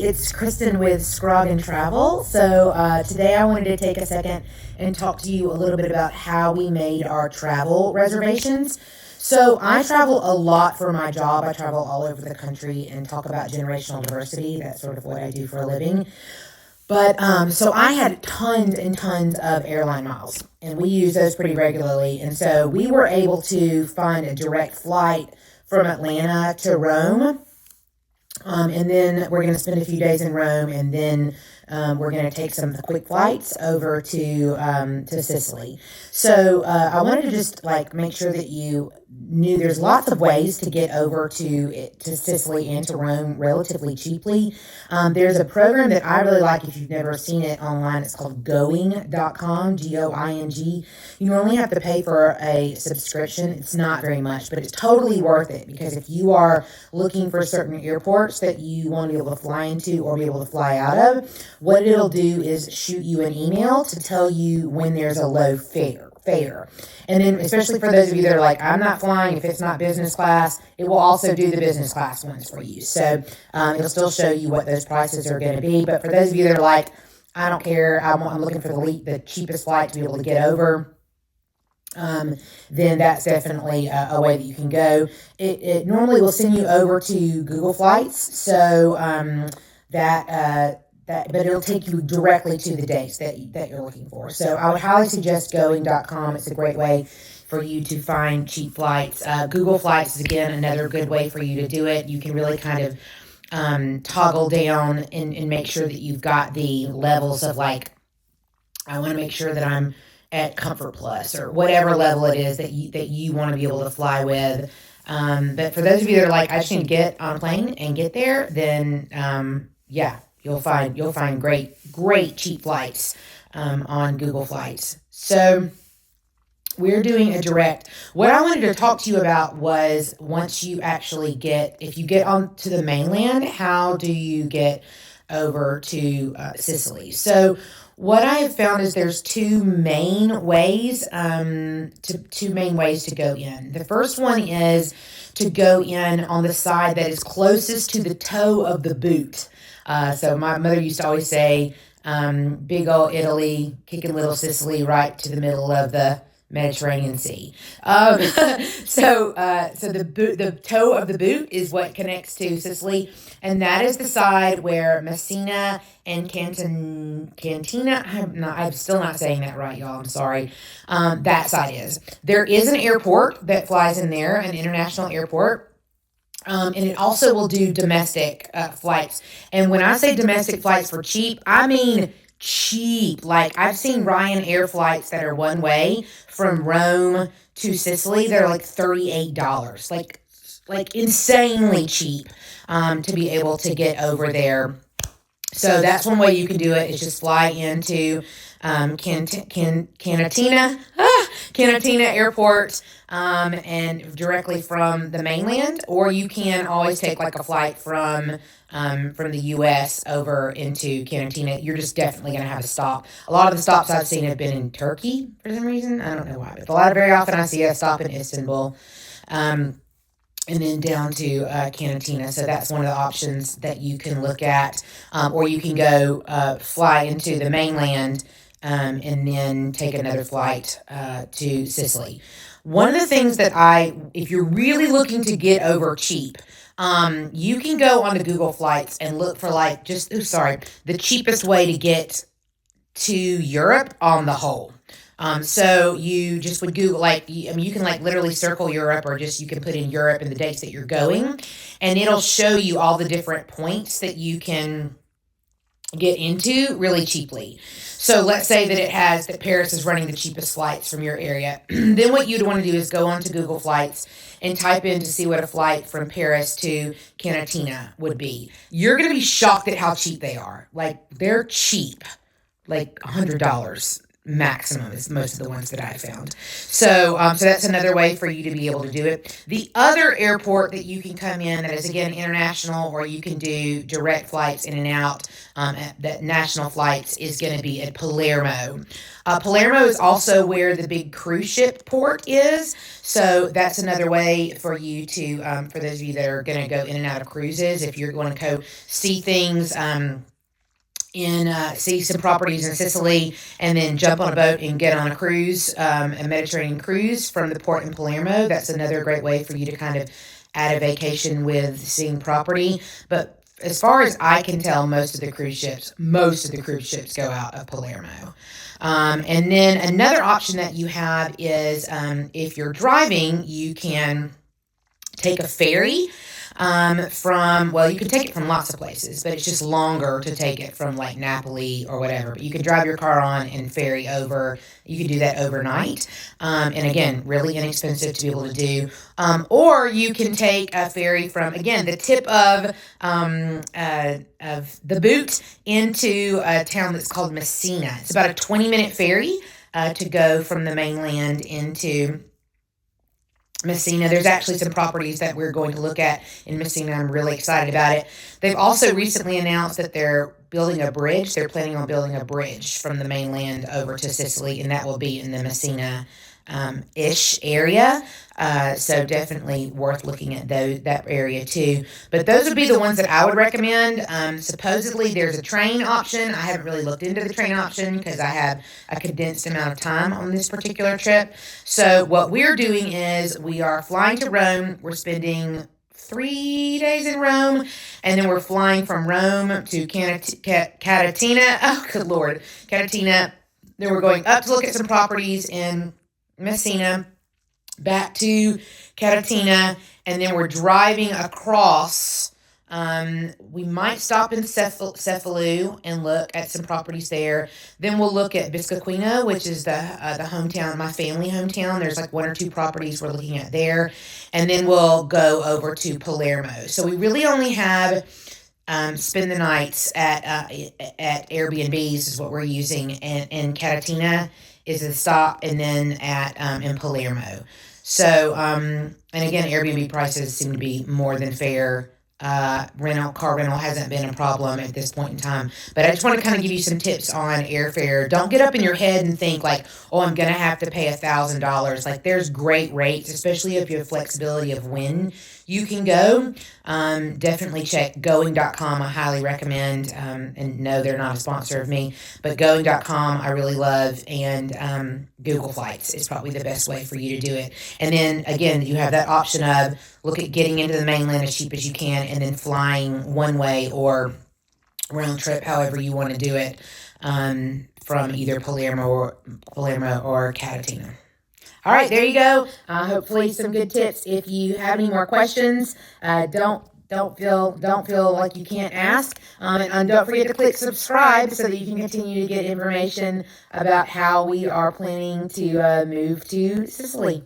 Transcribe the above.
it's Kristen with Scrog and Travel. So today I wanted to take a second and talk to you a little bit about how we made our travel reservations. So I travel a lot for my job. I travel all over the country and talk about generational diversity. That's sort of what I do for a living. But so I had tons and tons of airline miles, and we use those pretty regularly. And so we were able to find a direct flight from Atlanta to Rome. And then we're going to spend a few days in Rome, and then we're going to take some of the quick flights over to Sicily. So I wanted to just make sure that you knew there's lots of ways to get over to Sicily and to Rome relatively cheaply. There's a program that I really like if you've never seen it online. It's called going.com, G-O-I-N-G. You only have to pay for a subscription. It's not very much, but it's totally worth it, because if you are looking for certain airports that you want to be able to fly into or be able to fly out of, what it'll do is shoot you an email to tell you when there's a low fare. And then, especially for those of you that are like, I'm not flying if it's not business class, it will also do the business class ones for you. So it'll still show you what those prices are going to be. But for those of you that are like, I don't care, I'm looking for the cheapest flight to be able to get over, then that's definitely a way that you can go. It normally will send you over to Google Flights, so but it'll take you directly to the dates that you're looking for. So I would highly suggest going.com. It's a great way for you to find cheap flights. Google Flights is, again, another good way for you to do it. You can really kind of toggle down and make sure that you've got the levels of, I want to make sure that I'm at Comfort Plus or whatever level it is that you want to be able to fly with. But for those of you that are like, I just need to get on a plane and get there, then you'll find great cheap flights on Google Flights. So we're doing a direct. What I wanted to talk to you about was, once you actually if you get onto the mainland, how do you get over to Sicily? So what I have found is there's two main ways to go in. The first one is to go in on the side that is closest to the toe of the boot. So my mother used to always say, big old Italy, kicking little Sicily right to the middle of the Mediterranean Sea. So the toe of the boot is what connects to Sicily, and that is the side where Messina and Cantina, I'm still not saying that right, y'all, I'm sorry, that side is. There is an airport that flies in there, an international airport. And it also will do domestic flights. And when I say domestic flights for cheap, I mean cheap. I've seen Ryanair flights that are one way from Rome to Sicily. They're $38. Like insanely cheap to be able to get over there. So that's one way you can do it, is just fly into Cantina Airport, and directly from the mainland, or you can always take a flight from the U.S. over into Cantina. You're just definitely going to have to stop. A lot of the stops I've seen have been in Turkey for some reason. I don't know why, but very often I see a stop in Istanbul, and then down to Cantina. So that's one of the options that you can look at, or you can go fly into the mainland and then take another flight to Sicily. One of the things that if you're really looking to get over cheap, you can go onto Google Flights and look for the cheapest way to get to Europe on the whole. So you just would Google, you can literally circle Europe, or just you can put in Europe and the dates that you're going, and it'll show you all the different points that you can get into really cheaply. So let's say that Paris is running the cheapest flights from your area. Then what you'd want to do is go onto Google Flights and type in to see what a flight from Paris to Cantina would be. You're going to be shocked at how cheap they are. They're cheap, $100. maximum is most of the ones that I found. So that's another way for you to be able to do it. The other airport that you can come in that is, again, international, or you can do direct flights in and out, that national flights, is going to be at Palermo. Palermo is also where the big cruise ship port is. So that's another way for you to, for those of you that are going to go in and out of cruises, if you're going to go see things, see some properties in Sicily, and then jump on a boat and get on a cruise, a Mediterranean cruise from the port in Palermo. That's another great way for you to kind of add a vacation with seeing property. But as far as I can tell, most of the cruise ships go out of Palermo. And then another option that you have is, if you're driving, you can take a ferry you can take it from lots of places, but it's just longer to take it from like Napoli or whatever. But you can drive your car on and ferry over. You can do that overnight. And again, really inexpensive to be able to do. Or you can take a ferry from, again, the tip of the boot into a town that's called Messina. It's about a 20-minute ferry to go from the mainland into Messina. There's actually some properties that we're going to look at in Messina. I'm really excited about it. They've also recently announced that they're building a bridge. They're planning on building a bridge from the mainland over to Sicily, and that will be in the Messina ish area. So definitely worth looking at that area too. But those would be the ones that I would recommend. Supposedly there's a train option. I haven't really looked into the train option because I have a condensed amount of time on this particular trip. So what we're doing is we are flying to Rome. We're spending 3 days in Rome, and then we're flying from Rome to Catatina. Oh, good Lord. Catatina. Then we're going up to look at some properties in Messina, back to Catatina, and then we're driving across. We might stop in Cefalù and look at some properties there. Then we'll look at Biscaquino, which is the hometown, my family hometown. There's like 1 or 2 properties we're looking at there. And then we'll go over to Palermo. So we really only have spend the nights at Airbnbs is what we're using, and Catatina is a stop, and then at in Palermo. So and again, Airbnb prices seem to be more than fair. Car rental hasn't been a problem at this point in time. But I just want to kind of give you some tips on airfare. Don't get up in your head and think like, oh, I'm going to have to pay $1,000. Like, there's great rates, especially if you have flexibility of when you can go. Definitely check going.com. I highly recommend, and no, they're not a sponsor of me, but going.com I really love, and Google Flights is probably the best way for you to do it. And then again, you have that option of look at getting into the mainland as cheap as you can, and then flying one way or round trip, however you want to do it, from either Palermo or Catatina. All right, there you go. Hopefully some good tips. If you have any more questions, don't feel like you can't ask. And don't forget to click subscribe so that you can continue to get information about how we are planning to move to Sicily.